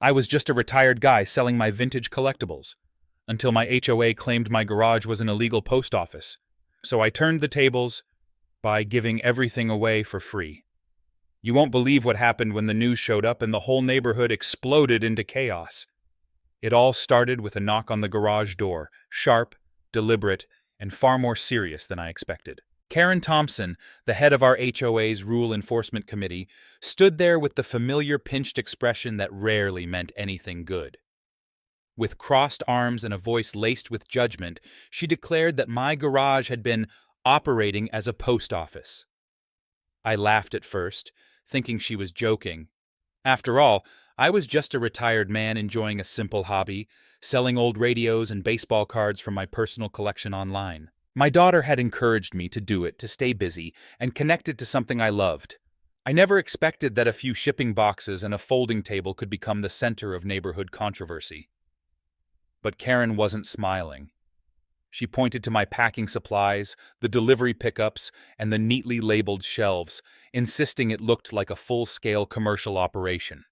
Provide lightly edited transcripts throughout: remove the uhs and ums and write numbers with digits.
I was just a retired guy selling my vintage collectibles, until my HOA claimed my garage was an illegal post office. So I turned the tables by giving everything away for free. You won't believe what happened when the news showed up and the whole neighborhood exploded into chaos. It all started with a knock on the garage door, sharp, deliberate, and far more serious than I expected. Karen Thompson, the head of our HOA's Rule Enforcement Committee, stood there with the familiar pinched expression that rarely meant anything good. With crossed arms and a voice laced with judgment, she declared that my garage had been operating as a post office. I laughed at first, thinking she was joking. After all, I was just a retired man enjoying a simple hobby, selling old radios and baseball cards from my personal collection online. My daughter had encouraged me to do it to stay busy and connected to something I loved. I never expected that a few shipping boxes and a folding table could become the center of neighborhood controversy. But Karen wasn't smiling. She pointed to my packing supplies, the delivery pickups, and the neatly labeled shelves, insisting it looked like a full-scale commercial operation.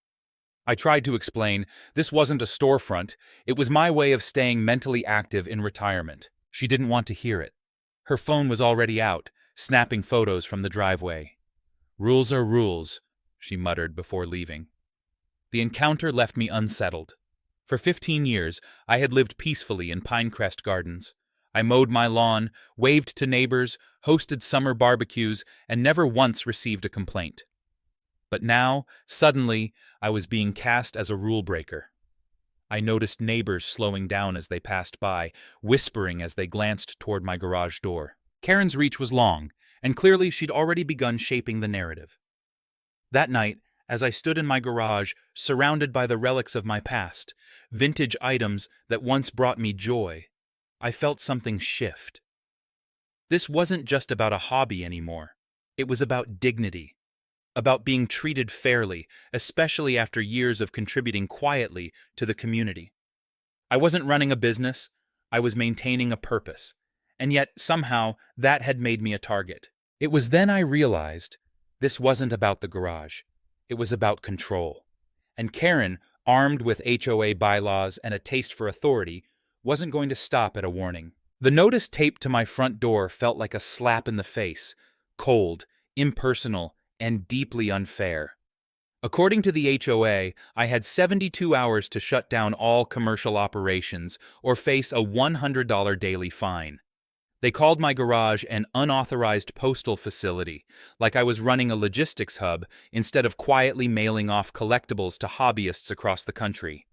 I tried to explain this wasn't a storefront, it was my way of staying mentally active in retirement. She didn't want to hear it. Her phone was already out, snapping photos from the driveway. "Rules are rules," she muttered before leaving. The encounter left me unsettled. For 15 years, I had lived peacefully in Pinecrest Gardens. I mowed my lawn, waved to neighbors, hosted summer barbecues, and never once received a complaint. But now, suddenly, I was being cast as a rule breaker. I noticed neighbors slowing down as they passed by, whispering as they glanced toward my garage door. Karen's reach was long, and clearly she'd already begun shaping the narrative. That night, as I stood in my garage, surrounded by the relics of my past, vintage items that once brought me joy, I felt something shift. This wasn't just about a hobby anymore. It was about dignity, about being treated fairly, especially after years of contributing quietly to the community. I wasn't running a business, I was maintaining a purpose, and yet somehow that had made me a target. It was then I realized this wasn't about the garage. It was about control. And Karen, armed with HOA bylaws and a taste for authority, wasn't going to stop at a warning. The notice taped to my front door felt like a slap in the face, cold, impersonal, and deeply unfair. According to the HOA, I had 72 hours to shut down all commercial operations or face a $100 daily fine. They called my garage an unauthorized postal facility, like I was running a logistics hub instead of quietly mailing off collectibles to hobbyists across the country.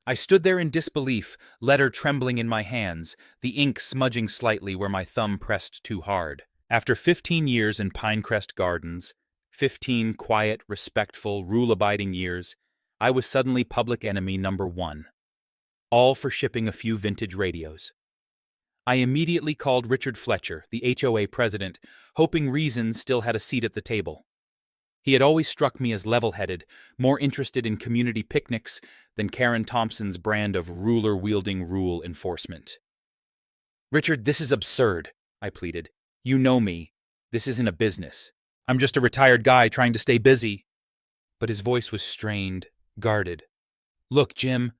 I stood there in disbelief, letter trembling in my hands, the ink smudging slightly where my thumb pressed too hard. After 15 years in Pinecrest Gardens, 15 quiet, respectful, rule-abiding years, I was suddenly public enemy number 1. All for shipping a few vintage radios. I immediately called Richard Fletcher, the HOA president, hoping reason still had a seat at the table. He had always struck me as level-headed, more interested in community picnics than Karen Thompson's brand of ruler-wielding rule enforcement. "Richard, this is absurd," I pleaded. "You know me. This isn't a business. I'm just a retired guy trying to stay busy." But his voice was strained, guarded. "Look, Jim,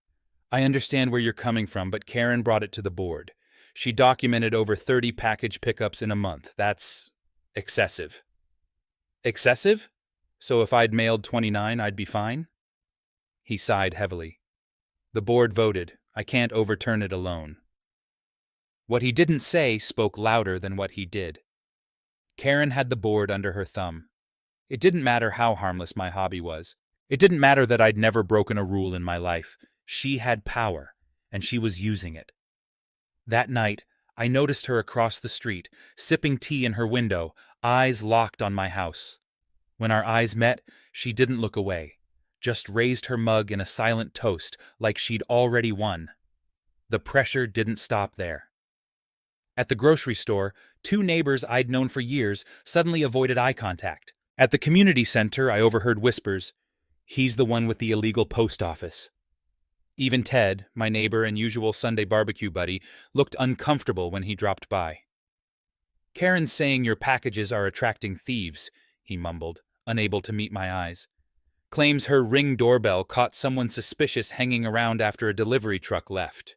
I understand where you're coming from, but Karen brought it to the board. She documented over 30 package pickups in a month. That's excessive." "Excessive? So if I'd mailed 29, I'd be fine?" He sighed heavily. "The board voted. I can't overturn it alone." What he didn't say spoke louder than what he did. Karen had the board under her thumb. It didn't matter how harmless my hobby was. It didn't matter that I'd never broken a rule in my life. She had power, and she was using it. That night, I noticed her across the street, sipping tea in her window, eyes locked on my house. When our eyes met, she didn't look away, just raised her mug in a silent toast like she'd already won. The pressure didn't stop there. At the grocery store, 2 neighbors I'd known for years suddenly avoided eye contact. At the community center, I overheard whispers, "He's the one with the illegal post office." Even Ted, my neighbor and usual Sunday barbecue buddy, looked uncomfortable when he dropped by. "Karen's saying your packages are attracting thieves," he mumbled, unable to meet my eyes. Claims her Ring doorbell caught someone suspicious hanging around after a delivery truck left.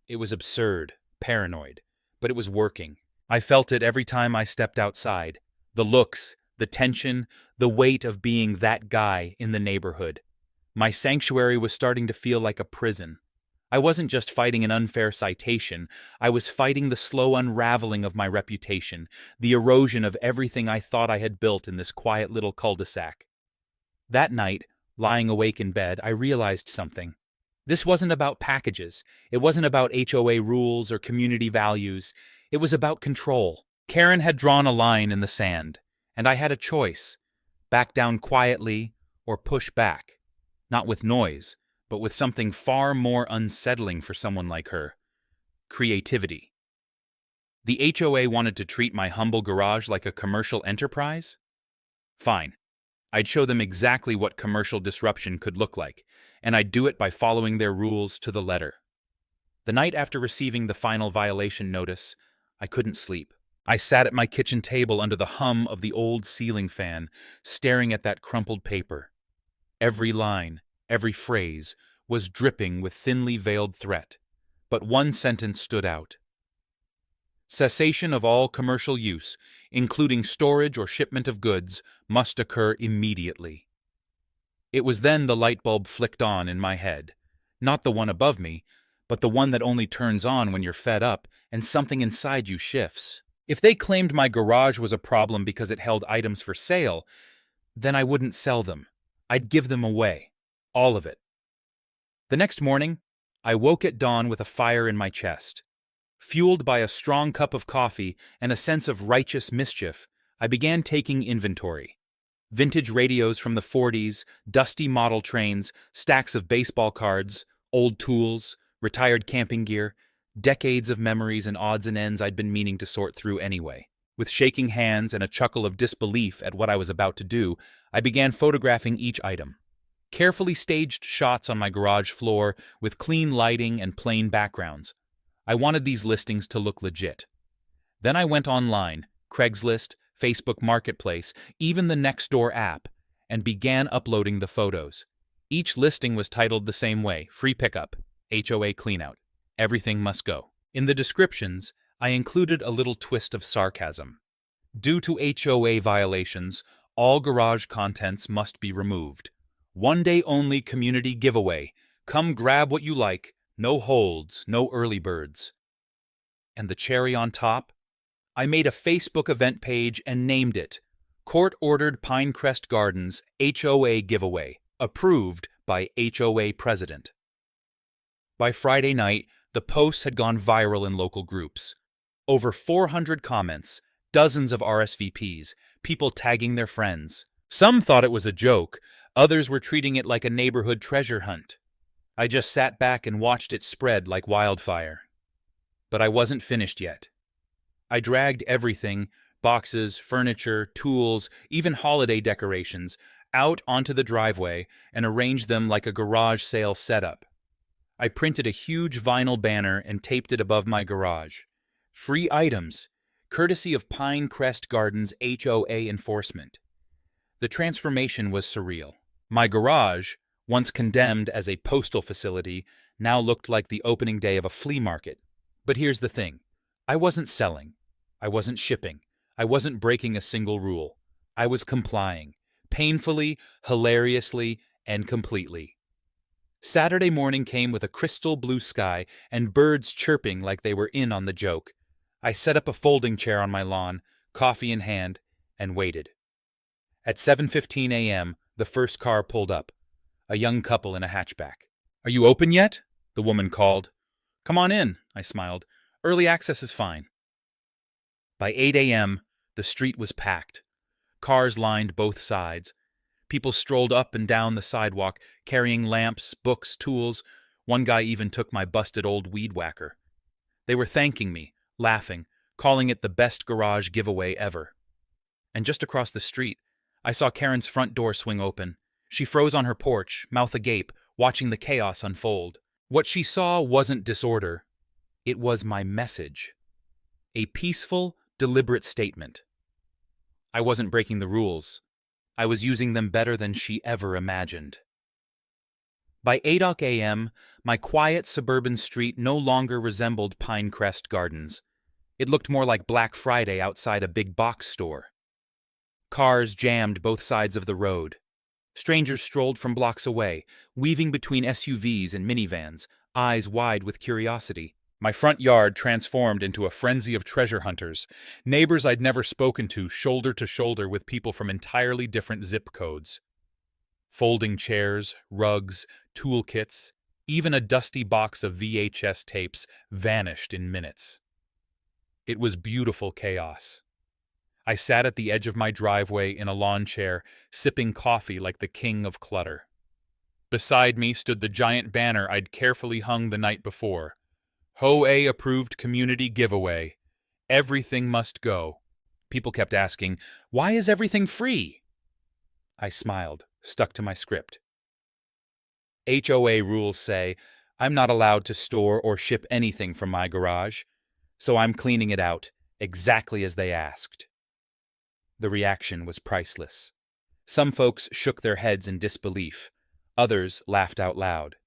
It was absurd, paranoid, but it was working. I felt it every time I stepped outside. The looks, the tension, the weight of being that guy in the neighborhood. My sanctuary was starting to feel like a prison. I wasn't just fighting an unfair citation, I was fighting the slow unraveling of my reputation, the erosion of everything I thought I had built in this quiet little cul-de-sac. That night, lying awake in bed, I realized something. This wasn't about packages. It wasn't about HOA rules or community values. It was about control. Karen had drawn a line in the sand, and I had a choice: back down quietly or push back. Not with noise, but with something far more unsettling for someone like her: creativity. The HOA wanted to treat my humble garage like a commercial enterprise? Fine. I'd show them exactly what commercial disruption could look like, and I'd do it by following their rules to the letter. The night after receiving the final violation notice, I couldn't sleep. I sat at my kitchen table under the hum of the old ceiling fan, staring at that crumpled paper. Every line, every phrase, was dripping with thinly veiled threat, but one sentence stood out. Cessation of all commercial use, including storage or shipment of goods, must occur immediately. It was then the light bulb flicked on in my head. Not the one above me, but the one that only turns on when you're fed up and something inside you shifts. If they claimed my garage was a problem because it held items for sale, then I wouldn't sell them. I'd give them away. All of it. The next morning, I woke at dawn with a fire in my chest. Fueled by a strong cup of coffee and a sense of righteous mischief, I began taking inventory. Vintage radios from the 40s, dusty model trains, stacks of baseball cards, old tools, retired camping gear, decades of memories and odds and ends I'd been meaning to sort through anyway. With shaking hands and a chuckle of disbelief at what I was about to do, I began photographing each item. Carefully staged shots on my garage floor with clean lighting and plain backgrounds. I wanted these listings to look legit. Then I went online, Craigslist, Facebook Marketplace, even the Nextdoor app, and began uploading the photos. Each listing was titled the same way: free pickup, HOA cleanout, everything must go. In the descriptions, I included a little twist of sarcasm. Due to HOA violations, all garage contents must be removed. One day only community giveaway. Come grab what you like. No holds, no early birds. And the cherry on top? I made a Facebook event page and named it Court-Ordered Pinecrest Gardens HOA Giveaway, approved by HOA President. By Friday night, the posts had gone viral in local groups. Over 400 comments, dozens of RSVPs, people tagging their friends. Some thought it was a joke, others were treating it like a neighborhood treasure hunt. I just sat back and watched it spread like wildfire. But I wasn't finished yet. I dragged everything, boxes, furniture, tools, even holiday decorations, out onto the driveway and arranged them like a garage sale setup. I printed a huge vinyl banner and taped it above my garage. Free items, courtesy of Pinecrest Gardens HOA enforcement. The transformation was surreal. My garage, once condemned as a postal facility, now looked like the opening day of a flea market. But here's the thing. I wasn't selling. I wasn't shipping. I wasn't breaking a single rule. I was complying. Painfully, hilariously, and completely. Saturday morning came with a crystal blue sky and birds chirping like they were in on the joke. I set up a folding chair on my lawn, coffee in hand, and waited. At 7:15 a.m., the first car pulled up. A young couple in a hatchback. "Are you open yet?" the woman called. "Come on in," I smiled. "Early access is fine." By 8 a.m., the street was packed. Cars lined both sides. People strolled up and down the sidewalk, carrying lamps, books, tools. One guy even took my busted old weed whacker. They were thanking me, laughing, calling it the best garage giveaway ever. And just across the street, I saw Karen's front door swing open. She froze on her porch, mouth agape, watching the chaos unfold. What she saw wasn't disorder. It was my message. A peaceful, deliberate statement. I wasn't breaking the rules. I was using them better than she ever imagined. By 8 a.m., my quiet suburban street no longer resembled Pinecrest Gardens. It looked more like Black Friday outside a big box store. Cars jammed both sides of the road. Strangers strolled from blocks away, weaving between SUVs and minivans, eyes wide with curiosity. My front yard transformed into a frenzy of treasure hunters, neighbors I'd never spoken to shoulder with people from entirely different zip codes. Folding chairs, rugs, toolkits, even a dusty box of VHS tapes vanished in minutes. It was beautiful chaos. I sat at the edge of my driveway in a lawn chair, sipping coffee like the king of clutter. Beside me stood the giant banner I'd carefully hung the night before. HOA approved community giveaway. Everything must go. People kept asking, "Why is everything free?" I smiled, stuck to my script. HOA rules say I'm not allowed to store or ship anything from my garage, so I'm cleaning it out, exactly as they asked. The reaction was priceless. Some folks shook their heads in disbelief. Others laughed out loud.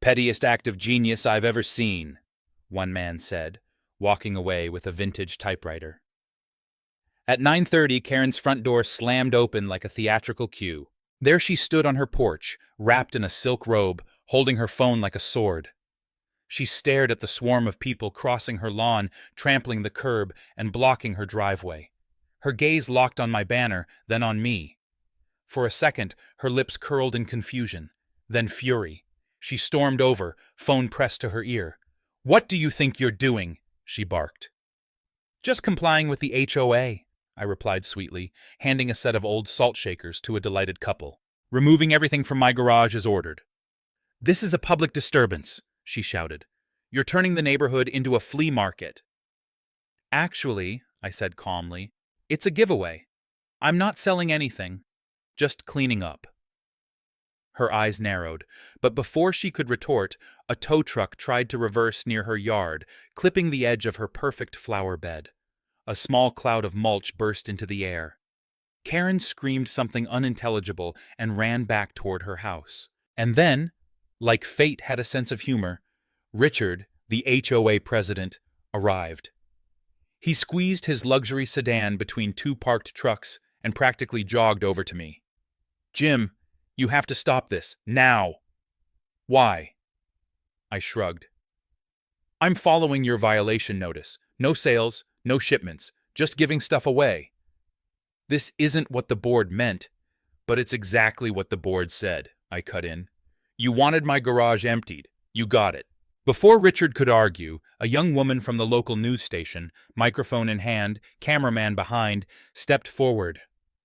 "Pettiest act of genius I've ever seen," one man said, walking away with a vintage typewriter. At 9:30, Karen's front door slammed open like a theatrical cue. There she stood on her porch, wrapped in a silk robe, holding her phone like a sword. She stared at the swarm of people crossing her lawn, trampling the curb, and blocking her driveway. Her gaze locked on my banner, then on me. For a second, her lips curled in confusion, then fury. She stormed over, phone pressed to her ear. "What do you think you're doing?" she barked. "Just complying with the HOA," I replied sweetly, handing a set of old salt shakers to a delighted couple. "Removing everything from my garage is ordered." "This is a public disturbance," she shouted. "You're turning the neighborhood into a flea market." "Actually," I said calmly, "it's a giveaway. I'm not selling anything, just cleaning up." Her eyes narrowed, but before she could retort, a tow truck tried to reverse near her yard, clipping the edge of her perfect flower bed. A small cloud of mulch burst into the air. Karen screamed something unintelligible and ran back toward her house. And then, like fate had a sense of humor, Richard, the HOA president, arrived. He squeezed his luxury sedan between two parked trucks and practically jogged over to me. "Jim, you have to stop this, now." "Why?" I shrugged. "I'm following your violation notice. No sales, no shipments, just giving stuff away." "This isn't what the board meant, but it's exactly what the board said," I cut in. "You wanted my garage emptied. You got it." Before Richard could argue, a young woman from the local news station, microphone in hand, cameraman behind, stepped forward.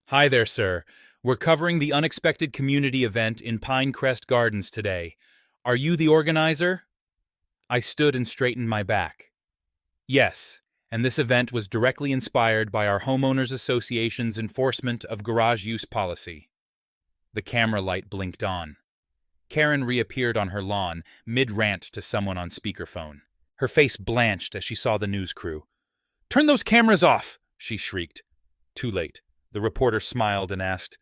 "Hi there, sir. We're covering the unexpected community event in Pinecrest Gardens today. Are you the organizer?" I stood and straightened my back. "Yes, and this event was directly inspired by our Homeowners Association's enforcement of garage use policy." The camera light blinked on. Karen reappeared on her lawn, mid-rant to someone on speakerphone. Her face blanched as she saw the news crew. "Turn those cameras off!" she shrieked. Too late. The reporter smiled and asked,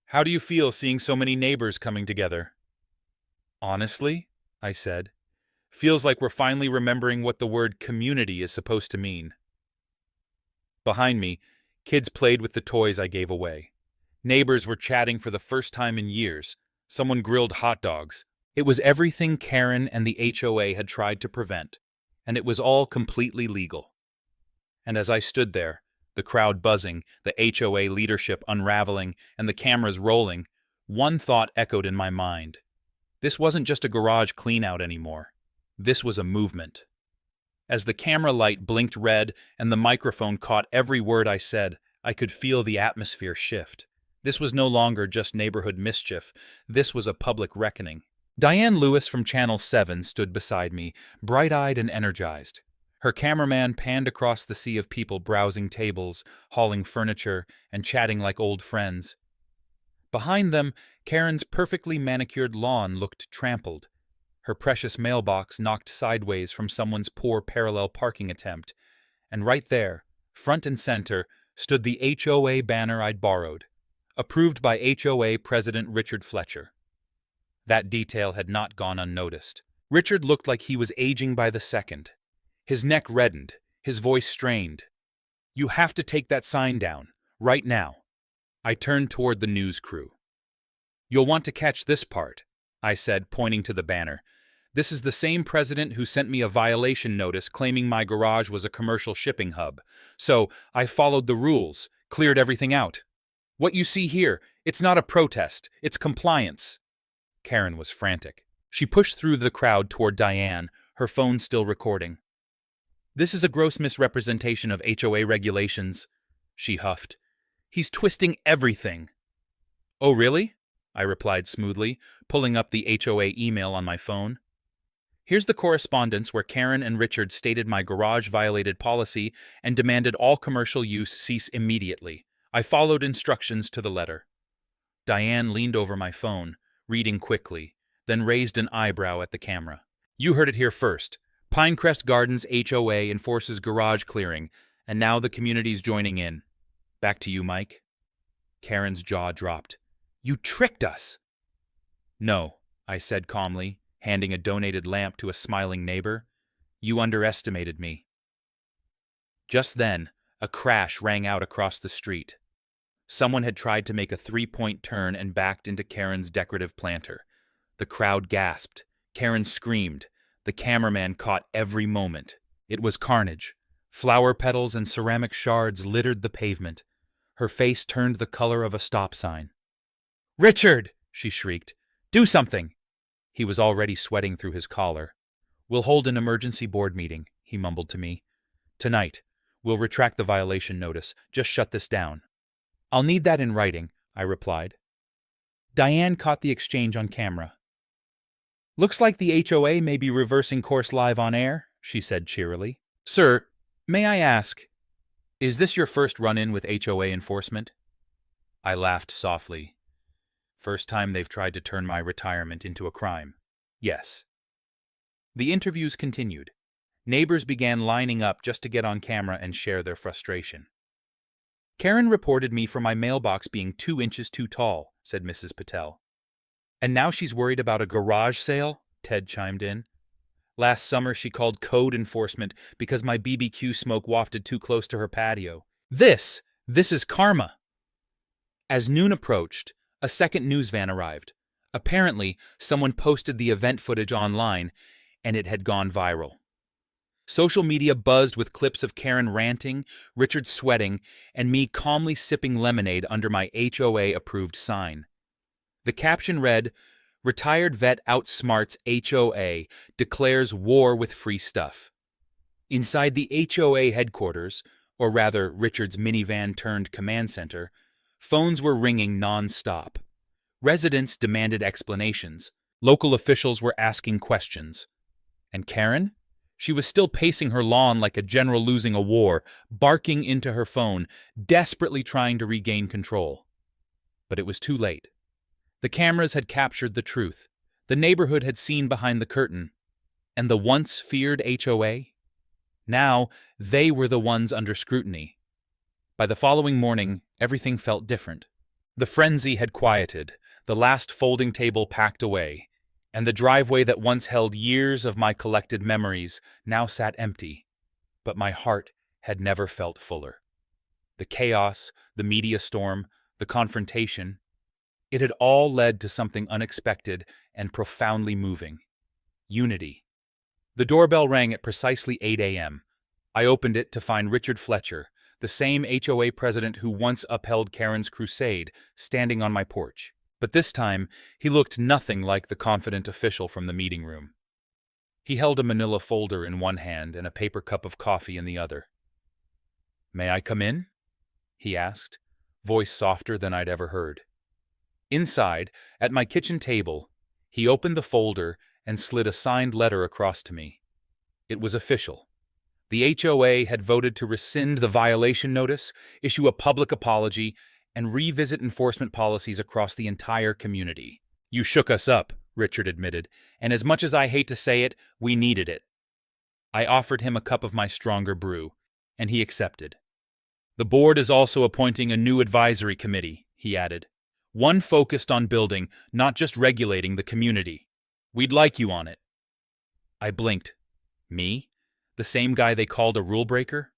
"How do you feel seeing so many neighbors coming together?" "Honestly," I said, "feels like we're finally remembering what the word community is supposed to mean." Behind me, kids played with the toys I gave away. Neighbors were chatting for the first time in years. Someone grilled hot dogs. It was everything Karen and the HOA had tried to prevent, and it was all completely legal. And as I stood there, the crowd buzzing, the HOA leadership unraveling, and the cameras rolling, one thought echoed in my mind. This wasn't just a garage cleanout anymore. This was a movement. As the camera light blinked red and the microphone caught every word I said, I could feel the atmosphere shift. This was no longer just neighborhood mischief. This was a public reckoning. Diane Lewis from Channel 7 stood beside me, bright-eyed and energized. Her cameraman panned across the sea of people browsing tables, hauling furniture, and chatting like old friends. Behind them, Karen's perfectly manicured lawn looked trampled. Her precious mailbox knocked sideways from someone's poor parallel parking attempt. And right there, front and center, stood the HOA banner I'd borrowed. approved by HOA President Richard Fletcher. That detail had not gone unnoticed. Richard looked like he was aging by the second. His neck reddened, his voice strained. "You have to take that sign down, right now." I turned toward the news crew. "You'll want to catch this part," I said, pointing to the banner. "This is the same president who sent me a violation notice claiming my garage was a commercial shipping hub. So I followed the rules, cleared everything out. What you see here, it's not a protest, it's compliance." Karen was frantic. She pushed through the crowd toward Diane, her phone still recording. "This is a gross misrepresentation of HOA regulations," she huffed. "He's twisting everything." "Oh, really?" I replied smoothly, pulling up the HOA email on my phone. "Here's the correspondence where Karen and Richard stated my garage violated policy and demanded all commercial use cease immediately. I followed instructions to the letter." Diane leaned over my phone, reading quickly, then raised an eyebrow at the camera. "You heard it here first. Pinecrest Gardens HOA enforces garage clearing, and now the community's joining in. Back to you, Mike." Karen's jaw dropped. "You tricked us!" "No," I said calmly, handing a donated lamp to a smiling neighbor. "You underestimated me." Just then, a crash rang out across the street. Someone had tried to make a three-point turn and backed into Karen's decorative planter. The crowd gasped. Karen screamed. The cameraman caught every moment. It was carnage. Flower petals and ceramic shards littered the pavement. Her face turned the color of a stop sign. "Richard!" she shrieked. "Do something!" He was already sweating through his collar. "We'll hold an emergency board meeting," he mumbled to me. "Tonight. We'll retract the violation notice. Just shut this down." "I'll need that in writing," I replied. Diane caught the exchange on camera. "Looks like the HOA may be reversing course live on air," she said cheerily. "Sir, may I ask, is this your first run-in with HOA enforcement?" I laughed softly. "First time they've tried to turn my retirement into a crime. Yes." The interviews continued. Neighbors began lining up just to get on camera and share their frustration. "Karen reported me for my mailbox being 2 inches too tall," said Mrs. Patel. "And now she's worried about a garage sale?" Ted chimed in. "Last summer she called code enforcement because my BBQ smoke wafted too close to her patio. This is karma." As noon approached, a second news van arrived. Apparently, someone posted the event footage online, and it had gone viral. Social media buzzed with clips of Karen ranting, Richard sweating, and me calmly sipping lemonade under my HOA-approved sign. The caption read, "Retired vet outsmarts HOA, declares war with free stuff." Inside the HOA headquarters, or rather Richard's minivan-turned-command center, phones were ringing non-stop. Residents demanded explanations. Local officials were asking questions. And Karen? She was still pacing her lawn like a general losing a war, barking into her phone, desperately trying to regain control. But it was too late. The cameras had captured the truth. The neighborhood had seen behind the curtain. And the once feared HOA? Now, they were the ones under scrutiny. By the following morning, everything felt different. The frenzy had quieted, the last folding table packed away, and the driveway that once held years of my collected memories now sat empty. But my heart had never felt fuller. The chaos, the media storm, the confrontation, it had all led to something unexpected and profoundly moving. Unity. The doorbell rang at precisely 8 a.m. I opened it to find Richard Fletcher, the same HOA president who once upheld Karen's crusade, standing on my porch. But this time, he looked nothing like the confident official from the meeting room. He held a manila folder in one hand and a paper cup of coffee in the other. "May I come in?" he asked, voice softer than I'd ever heard. Inside, at my kitchen table, he opened the folder and slid a signed letter across to me. It was official. The HOA had voted to rescind the violation notice, issue a public apology, and revisit enforcement policies across the entire community. "You shook us up," Richard admitted, "and as much as I hate to say it, we needed it." I offered him a cup of my stronger brew, and he accepted. "The board is also appointing a new advisory committee," he added. One focused on building, not just regulating the community. We'd like you on it. I blinked. Me? The same guy they called a rule breaker?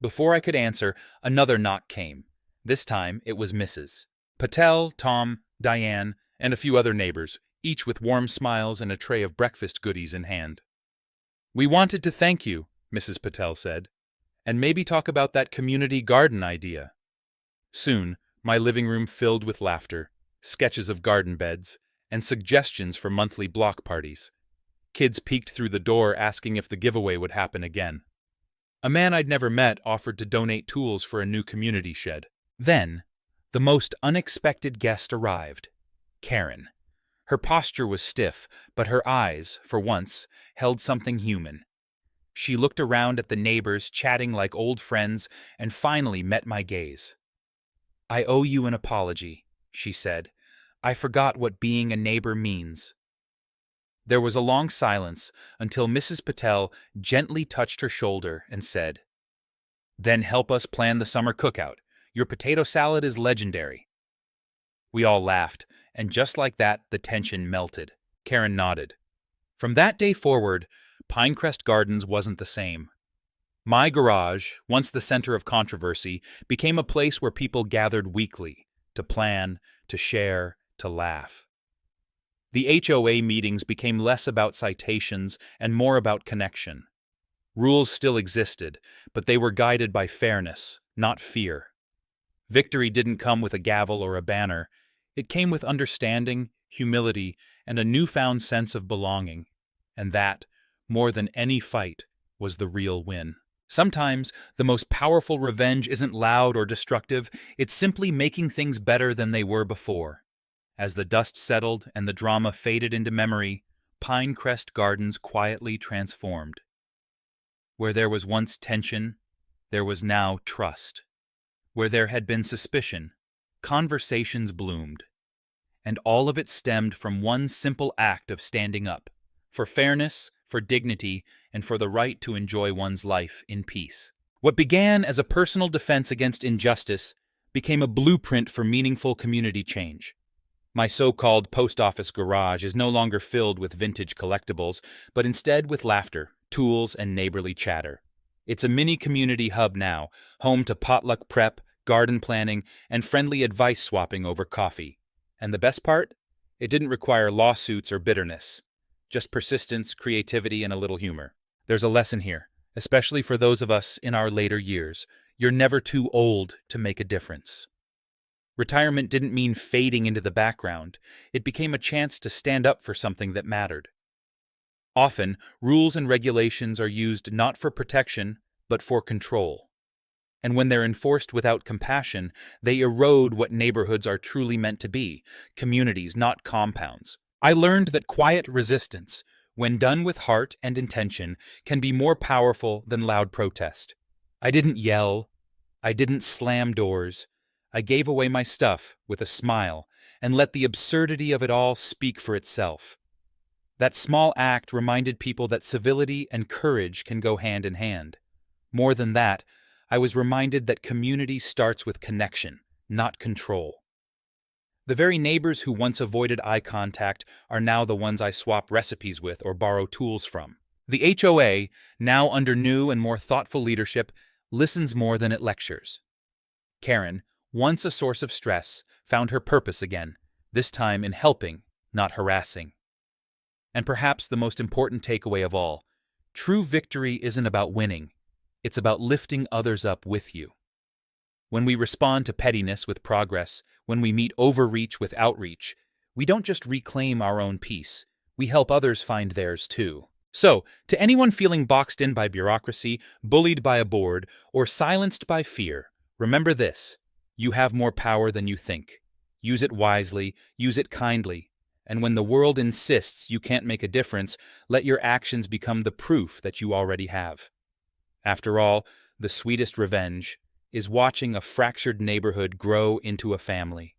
Before I could answer, another knock came. This time, it was Mrs. Patel, Tom, Diane, and a few other neighbors, each with warm smiles and a tray of breakfast goodies in hand. We wanted to thank you, Mrs. Patel said, and maybe talk about that community garden idea. Soon, my living room filled with laughter, sketches of garden beds, and suggestions for monthly block parties. Kids peeked through the door asking if the giveaway would happen again. A man I'd never met offered to donate tools for a new community shed. Then, the most unexpected guest arrived, Karen. Her posture was stiff, but her eyes, for once, held something human. She looked around at the neighbors, chatting like old friends, and finally met my gaze. I owe you an apology, she said. I forgot what being a neighbor means. There was a long silence until Mrs. Patel gently touched her shoulder and said, Then help us plan the summer cookout. Your potato salad is legendary. We all laughed, and just like that, the tension melted. Karen nodded. From that day forward, Pinecrest Gardens wasn't the same. My garage, once the center of controversy, became a place where people gathered weekly to plan, to share, to laugh. The HOA meetings became less about citations and more about connection. Rules still existed, but they were guided by fairness, not fear. Victory didn't come with a gavel or a banner. It came with understanding, humility, and a newfound sense of belonging. And that, more than any fight, was the real win. Sometimes, the most powerful revenge isn't loud or destructive, it's simply making things better than they were before. As the dust settled and the drama faded into memory, Pinecrest Gardens quietly transformed. Where there was once tension, there was now trust. Where there had been suspicion, conversations bloomed. And all of it stemmed from one simple act of standing up, for fairness, for dignity, and for the right to enjoy one's life in peace. What began as a personal defense against injustice became a blueprint for meaningful community change. My so-called post office garage is no longer filled with vintage collectibles, but instead with laughter, tools, and neighborly chatter. It's a mini community hub now, home to potluck prep, garden planning, and friendly advice swapping over coffee. And the best part? It didn't require lawsuits or bitterness. Just persistence, creativity, and a little humor. There's a lesson here, especially for those of us in our later years. You're never too old to make a difference. Retirement didn't mean fading into the background. It became a chance to stand up for something that mattered. Often, rules and regulations are used not for protection, but for control. And when they're enforced without compassion, they erode what neighborhoods are truly meant to be, communities, not compounds. I learned that quiet resistance, when done with heart and intention, can be more powerful than loud protest. I didn't yell. I didn't slam doors. I gave away my stuff with a smile and let the absurdity of it all speak for itself. That small act reminded people that civility and courage can go hand in hand. More than that, I was reminded that community starts with connection, not control. The very neighbors who once avoided eye contact are now the ones I swap recipes with or borrow tools from. The HOA, now under new and more thoughtful leadership, listens more than it lectures. Karen, once a source of stress, found her purpose again, this time in helping, not harassing. And perhaps the most important takeaway of all, true victory isn't about winning, it's about lifting others up with you. When we respond to pettiness with progress, when we meet overreach with outreach, we don't just reclaim our own peace, we help others find theirs too. So, to anyone feeling boxed in by bureaucracy, bullied by a board, or silenced by fear, remember this: you have more power than you think. Use it wisely, use it kindly, and when the world insists you can't make a difference, let your actions become the proof that you already have. After all, the sweetest revenge is watching a fractured neighborhood grow into a family.